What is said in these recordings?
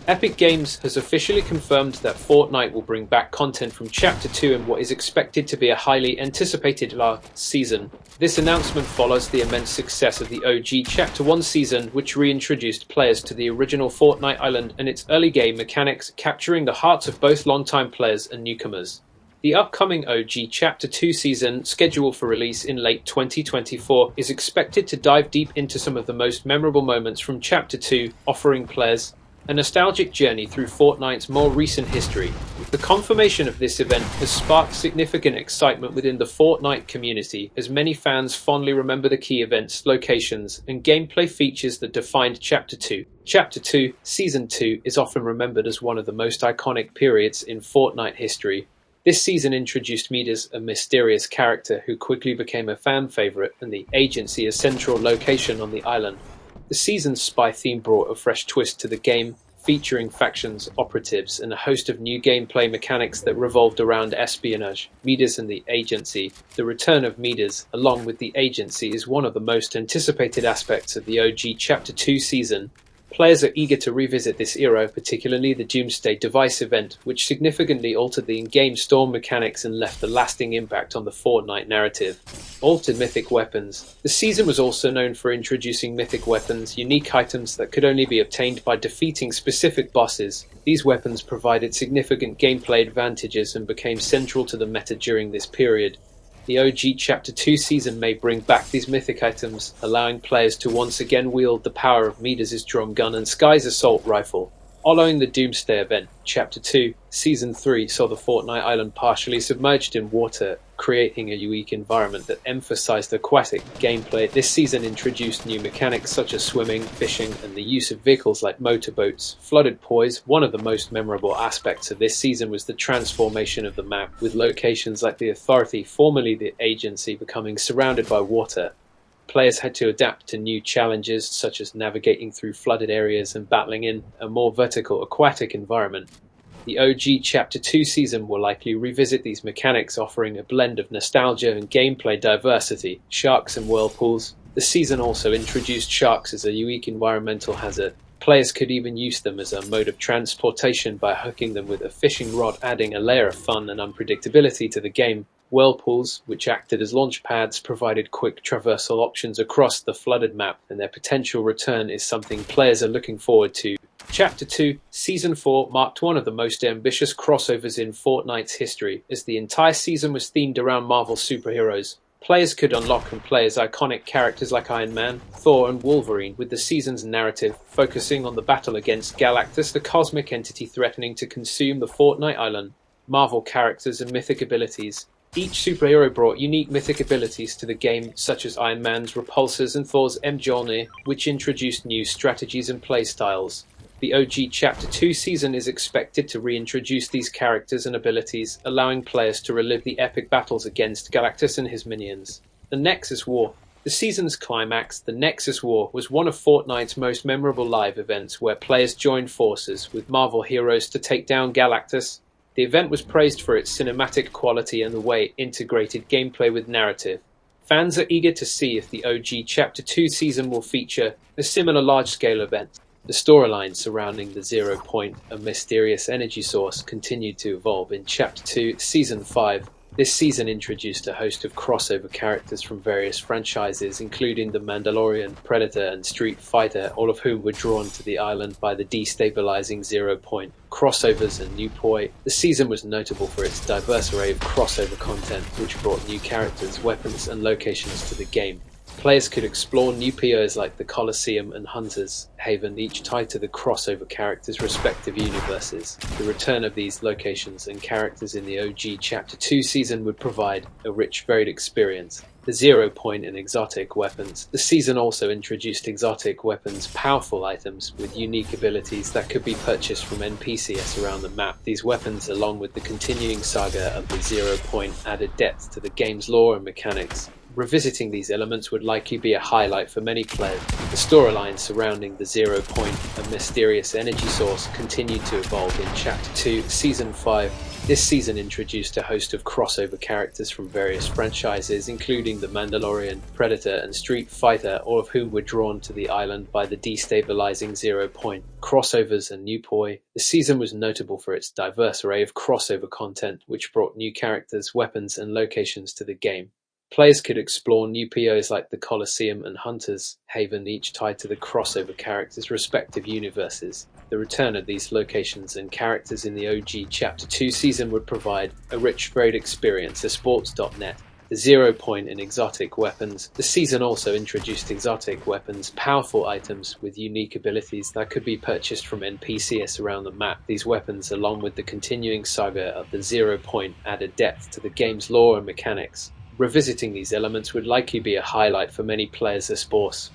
Epic Games has officially confirmed that Fortnite will bring back content from Chapter 2 in what is expected to be a highly anticipated last season. This announcement follows the immense success of the OG Chapter 1 season, which reintroduced players to the original Fortnite island and its early game mechanics, capturing the hearts of both longtime players and newcomers. The upcoming OG Chapter 2 season, scheduled for release in late 2024, is expected to dive deep into some of the most memorable moments from Chapter 2, offering players a nostalgic journey through Fortnite's more recent history. The confirmation of this event has sparked significant excitement within the Fortnite community, as many fans fondly remember the key events, locations, and gameplay features that defined Chapter 2. Chapter 2, Season 2 is often remembered as one of the most iconic periods in Fortnite history. This season introduced Midas, a mysterious character who quickly became a fan favorite, and the agency, a central location on the island. The season's spy theme brought a fresh twist to the game, featuring factions, operatives, and a host of new gameplay mechanics that revolved around espionage, Midas and the agency. The return of Midas, along with the agency, is one of the most anticipated aspects of the OG Chapter 2 season. Players are eager to revisit this era, particularly the Doomsday Device event, which significantly altered the in-game storm mechanics and left a lasting impact on the Fortnite narrative. Altered mythic weapons. The season was also known for introducing mythic weapons, unique items that could only be obtained by defeating specific bosses. These weapons provided significant gameplay advantages and became central to the meta during this period. The OG Chapter 2 season may bring back these mythic items, allowing players to once again wield the power of Midas' drum gun and Sky's assault rifle. Following the Doomsday event, Chapter 2, Season 3 saw the Fortnite island partially submerged in water, creating a unique environment that emphasized aquatic gameplay. This season introduced new mechanics such as swimming, fishing, and the use of vehicles like motorboats. Flooded poise. One of the most memorable aspects of this season was the transformation of the map, with locations like the Authority, formerly the Agency, becoming surrounded by water. Players had to adapt to new challenges, such as navigating through flooded areas and battling in a more vertical aquatic environment. The OG Chapter 2 season will likely revisit these mechanics, offering a blend of nostalgia and gameplay diversity. Sharks and whirlpools. The season also introduced sharks as a unique environmental hazard. Players could even use them as a mode of transportation by hooking them with a fishing rod, adding a layer of fun and unpredictability to the game. Whirlpools, which acted as launch pads, provided quick traversal options across the flooded map, and their potential return is something players are looking forward to. Chapter 2, Season 4 marked one of the most ambitious crossovers in Fortnite's history, as the entire season was themed around Marvel superheroes. Players could unlock and play as iconic characters like Iron Man, Thor, and Wolverine, with the season's narrative focusing on the battle against Galactus, the cosmic entity threatening to consume the Fortnite island. Marvel characters and mythic abilities. Each superhero brought unique mythic abilities to the game, such as Iron Man's Repulsors and Thor's Mjolnir, which introduced new strategies and playstyles. The OG Chapter 2 season is expected to reintroduce these characters and abilities, allowing players to relive the epic battles against Galactus and his minions. The Nexus War. The season's climax, the Nexus War, was one of Fortnite's most memorable live events, where players joined forces with Marvel heroes to take down Galactus. The event was praised for its cinematic quality and the way it integrated gameplay with narrative. Fans are eager to see if the OG Chapter 2 season will feature a similar large-scale event. The storyline surrounding the Zero Point, a mysterious energy source, continued to evolve in Chapter 2, Season 5. This season introduced a host of crossover characters from various franchises, including The Mandalorian, Predator, and Street Fighter, all of whom were drawn to the island by the destabilizing Zero Point. Crossovers and new poi. The season was notable for its diverse array of crossover content, which brought new characters, weapons, and locations to the game. Players could explore new POs like the Colosseum and Hunter's Haven, each tied to the crossover characters' respective universes. The return of these locations and characters in the OG Chapter 2 season would provide a rich, varied experience. The Zero Point and exotic weapons. The season also introduced exotic weapons, powerful items with unique abilities that could be purchased from NPCs around the map. These weapons, along with the continuing saga of the Zero Point, added depth to the game's lore and mechanics. Revisiting these elements would likely be a highlight for many players. The storyline surrounding the Zero Point, a mysterious energy source, continued to evolve in Chapter 2, Season 5. This season introduced a host of crossover characters from various franchises, including The Mandalorian, Predator, and Street Fighter, all of whom were drawn to the island by the destabilizing Zero Point. Crossovers and new poi. The season was notable for its diverse array of crossover content, which brought new characters, weapons, and locations to the game. Players could explore new POs like the Colosseum and Hunter's Haven, each tied to the crossover characters' respective universes. The return of these locations and characters in the OG Chapter 2 season would provide a rich, varied experience for Sports.net. The Zero Point and exotic weapons. The season also introduced exotic weapons, powerful items with unique abilities that could be purchased from NPCs around the map. These weapons, along with the continuing saga of the Zero Point, added depth to the game's lore and mechanics. Revisiting these elements would likely be a highlight for many players of sports.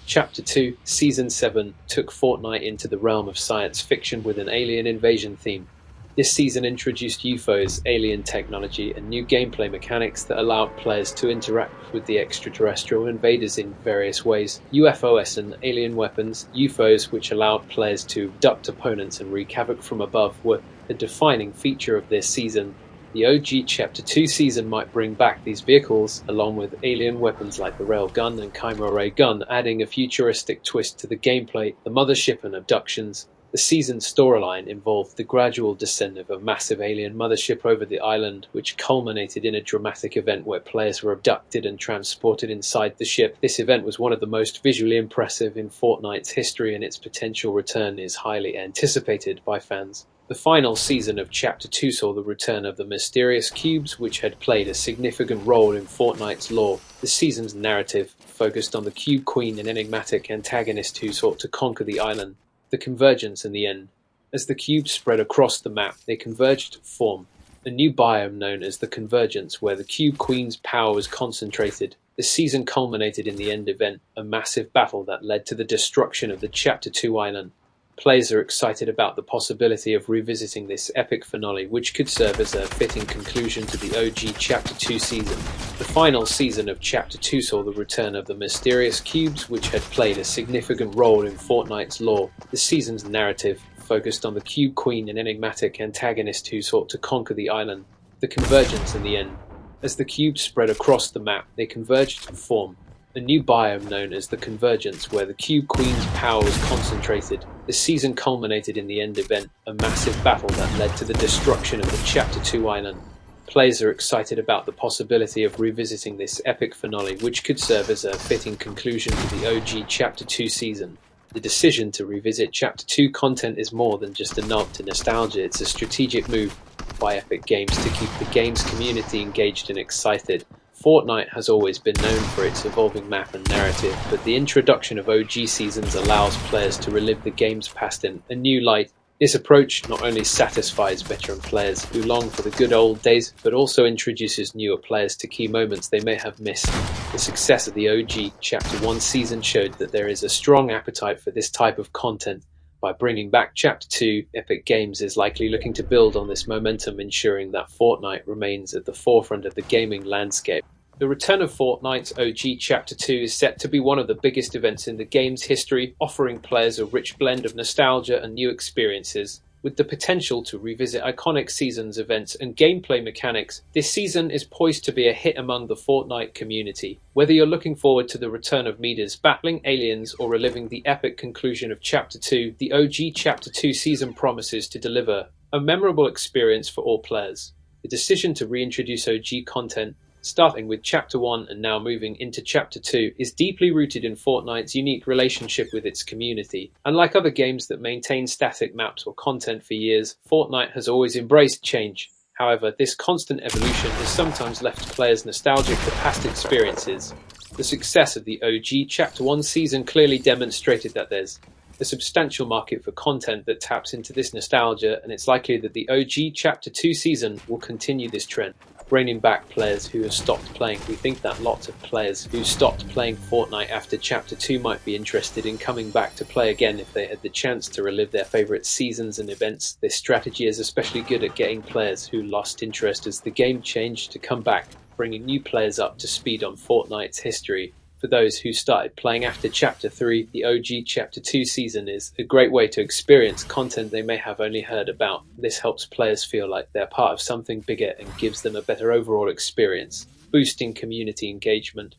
Chapter 2, Season 7 took Fortnite into the realm of science fiction with an alien invasion theme. This season introduced UFOs, alien technology, and new gameplay mechanics that allowed players to interact with the extraterrestrial invaders in various ways. UFOs and alien weapons, UFOs which allowed players to abduct opponents and wreak havoc from above, were a defining feature of this season. The OG Chapter 2 season might bring back these vehicles, along with alien weapons like the Railgun and Chimera Ray gun, adding a futuristic twist to the gameplay, the mothership and abductions. The season's storyline involved the gradual descent of a massive alien mothership over the island, which culminated in a dramatic event where players were abducted and transported inside the ship. This event was one of the most visually impressive in Fortnite's history, and its potential return is highly anticipated by fans. The final season of Chapter 2 saw the return of the mysterious cubes, which had played a significant role in Fortnite's lore. The season's narrative focused on the Cube Queen, an enigmatic antagonist who sought to conquer the island. The convergence and the end. As the cubes spread across the map, they converged to form a new biome known as the Convergence, where the Cube Queen's power was concentrated. The season culminated in the end event, a massive battle that led to the destruction of the Chapter 2 island. Players are excited about the possibility of revisiting this epic finale, which could serve as a fitting conclusion to the OG Chapter 2 season. The final season of Chapter 2 saw the return of the mysterious cubes, which had played a significant role in Fortnite's lore. The season's narrative focused on the Cube Queen, an enigmatic antagonist who sought to conquer the island. The convergence and the end. As the cubes spread across the map, they converged to form a new biome known as the Convergence, where the Cube Queen's power was concentrated. The season culminated in the end event, a massive battle that led to the destruction of the Chapter 2 island. Players are excited about the possibility of revisiting this epic finale, which could serve as a fitting conclusion to the OG Chapter 2 season. The decision to revisit Chapter 2 content is more than just a nod to nostalgia, it's a strategic move by Epic Games to keep the game's community engaged and excited. Fortnite has always been known for its evolving map and narrative, but the introduction of OG seasons allows players to relive the game's past in a new light. This approach not only satisfies veteran players who long for the good old days, but also introduces newer players to key moments they may have missed. The success of the OG Chapter 1 season showed that there is a strong appetite for this type of content. By bringing back Chapter 2, Epic Games is likely looking to build on this momentum, ensuring that Fortnite remains at the forefront of the gaming landscape. The return of Fortnite's OG Chapter 2 is set to be one of the biggest events in the game's history, offering players a rich blend of nostalgia and new experiences. With the potential to revisit iconic seasons, events, and gameplay mechanics, this season is poised to be a hit among the Fortnite community. Whether you're looking forward to the return of Midas battling aliens or reliving the epic conclusion of Chapter 2, the OG Chapter 2 season promises to deliver a memorable experience for all players. The decision to reintroduce OG content, starting with Chapter 1 and now moving into Chapter 2, is deeply rooted in Fortnite's unique relationship with its community. Unlike other games that maintain static maps or content for years, Fortnite has always embraced change. However, this constant evolution has sometimes left players nostalgic for past experiences. The success of the OG Chapter 1 season clearly demonstrated that there's a substantial market for content that taps into this nostalgia, and it's likely that the OG Chapter 2 season will continue this trend, bringing back players who have stopped playing. We think that lots of players who stopped playing Fortnite after Chapter 2 might be interested in coming back to play again if they had the chance to relive their favourite seasons and events. This strategy is especially good at getting players who lost interest as the game changed to come back. bringing new players up to speed on Fortnite's history. For those who started playing after Chapter 3, the OG Chapter 2 season is a great way to experience content they may have only heard about. This helps players feel like they're part of something bigger and gives them a better overall experience, boosting community engagement.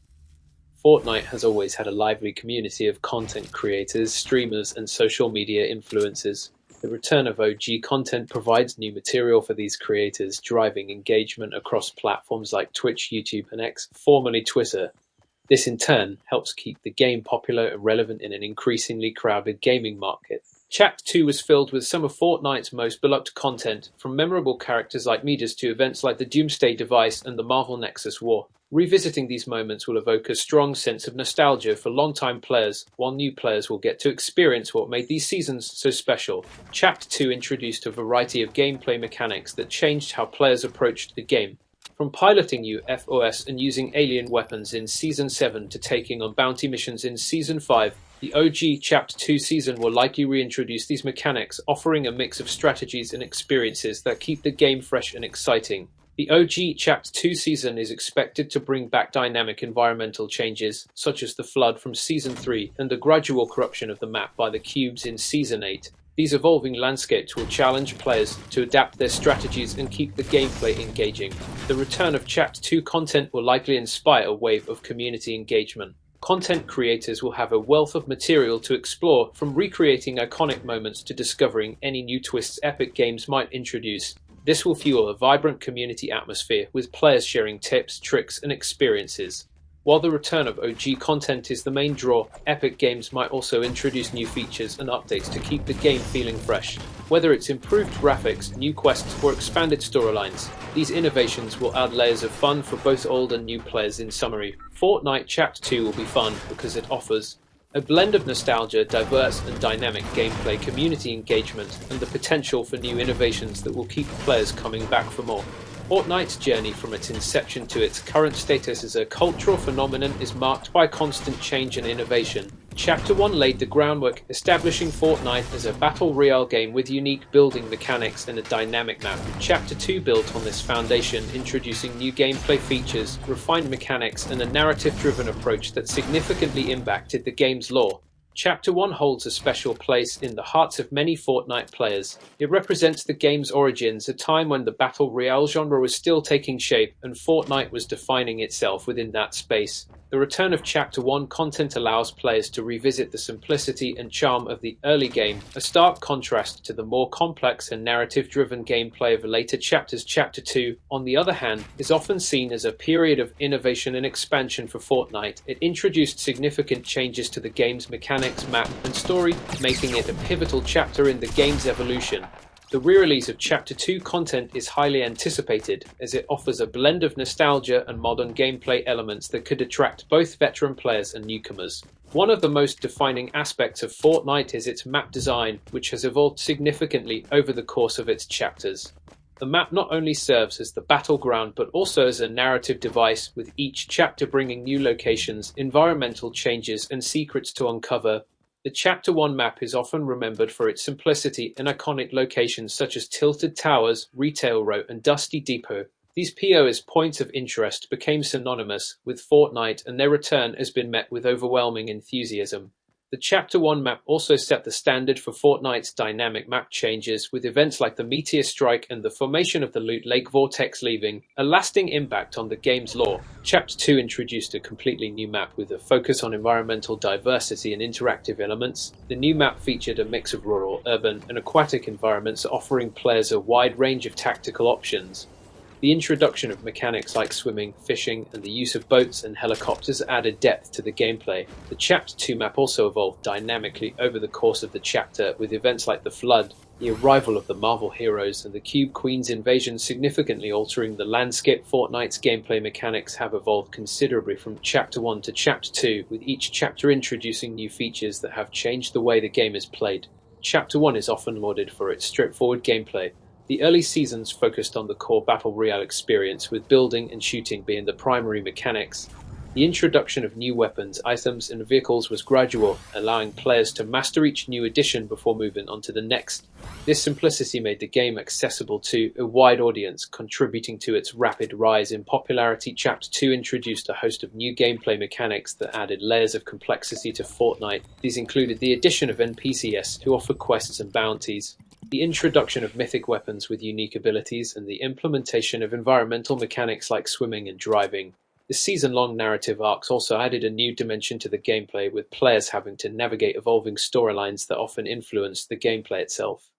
Fortnite has always had a lively community of content creators, streamers, and social media influencers. The return of OG content provides new material for these creators, driving engagement across platforms like Twitch, YouTube, and X, formerly Twitter. This in turn helps keep the game popular and relevant in an increasingly crowded gaming market. Chapter 2 was filled with some of Fortnite's most beloved content, from memorable characters like Midas to events like the Doomsday Device and the Marvel Nexus War. Revisiting these moments will evoke a strong sense of nostalgia for longtime players, while new players will get to experience what made these seasons so special. Chapter 2 introduced a variety of gameplay mechanics that changed how players approached the game. From piloting UFOs and using alien weapons in Season 7 to taking on bounty missions in Season 5, the OG Chapter 2 season will likely reintroduce these mechanics, offering a mix of strategies and experiences that keep the game fresh and exciting. The OG Chapter 2 season is expected to bring back dynamic environmental changes, such as the flood from Season 3 and the gradual corruption of the map by the cubes in Season 8. These evolving landscapes will challenge players to adapt their strategies and keep the gameplay engaging. The return of Chapter 2 content will likely inspire a wave of community engagement. Content creators will have a wealth of material to explore, from recreating iconic moments to discovering any new twists Epic Games might introduce. This will fuel a vibrant community atmosphere, with players sharing tips, tricks, and experiences. While the return of OG content is the main draw, Epic Games might also introduce new features and updates to keep the game feeling fresh. Whether it's improved graphics, new quests, or expanded storylines, these innovations will add layers of fun for both old and new players. In summary, Fortnite Chapter 2 will be fun because it offers a blend of nostalgia, diverse and dynamic gameplay, community engagement, and the potential for new innovations that will keep players coming back for more. Fortnite's journey from its inception to its current status as a cultural phenomenon is marked by constant change and innovation. Chapter 1 laid the groundwork, establishing Fortnite as a battle royale game with unique building mechanics and a dynamic map. Chapter 2 built on this foundation, introducing new gameplay features, refined mechanics, and a narrative-driven approach that significantly impacted the game's lore. Chapter 1 holds a special place in the hearts of many Fortnite players. It represents the game's origins, a time when the Battle Royale genre was still taking shape and Fortnite was defining itself within that space. The return of Chapter 1 content allows players to revisit the simplicity and charm of the early game, a stark contrast to the more complex and narrative-driven gameplay of later chapters. Chapter 2, on the other hand, is often seen as a period of innovation and expansion for Fortnite. It introduced significant changes to the game's mechanics, map, and story, making it a pivotal chapter in the game's evolution. The re-release of Chapter 2 content is highly anticipated, as it offers a blend of nostalgia and modern gameplay elements that could attract both veteran players and newcomers. One of the most defining aspects of Fortnite is its map design, which has evolved significantly over the course of its chapters. The map not only serves as the battleground but also as a narrative device, with each chapter bringing new locations, environmental changes, and secrets to uncover. The Chapter 1 map is often remembered for its simplicity and iconic locations such as Tilted Towers, Retail Row, and Dusty Depot. These POS points of interest became synonymous with Fortnite, and their return has been met with overwhelming enthusiasm. The Chapter 1 map also set the standard for Fortnite's dynamic map changes, with events like the Meteor Strike and the formation of the Loot Lake Vortex leaving a lasting impact on the game's lore. Chapter 2 introduced a completely new map with a focus on environmental diversity and interactive elements. The new map featured a mix of rural, urban, and aquatic environments, offering players a wide range of tactical options. The introduction of mechanics like swimming, fishing, and the use of boats and helicopters added depth to the gameplay. The Chapter 2 map also evolved dynamically over the course of the chapter, with events like the Flood, the arrival of the Marvel heroes, and the Cube Queen's invasion significantly altering the landscape. Fortnite's gameplay mechanics have evolved considerably from Chapter 1 to Chapter 2, with each chapter introducing new features that have changed the way the game is played. Chapter 1 is often lauded for its straightforward gameplay. The early seasons focused on the core Battle Royale experience, with building and shooting being the primary mechanics. The introduction of new weapons, items, and vehicles was gradual, allowing players to master each new addition before moving on to the next. This simplicity made the game accessible to a wide audience, contributing to its rapid rise in popularity. Chapter 2 introduced a host of new gameplay mechanics that added layers of complexity to Fortnite. These included the addition of NPCs who offer quests and bounties, the introduction of mythic weapons with unique abilities, and the implementation of environmental mechanics like swimming and driving. The season-long narrative arcs also added a new dimension to the gameplay, with players having to navigate evolving storylines that often influenced the gameplay itself.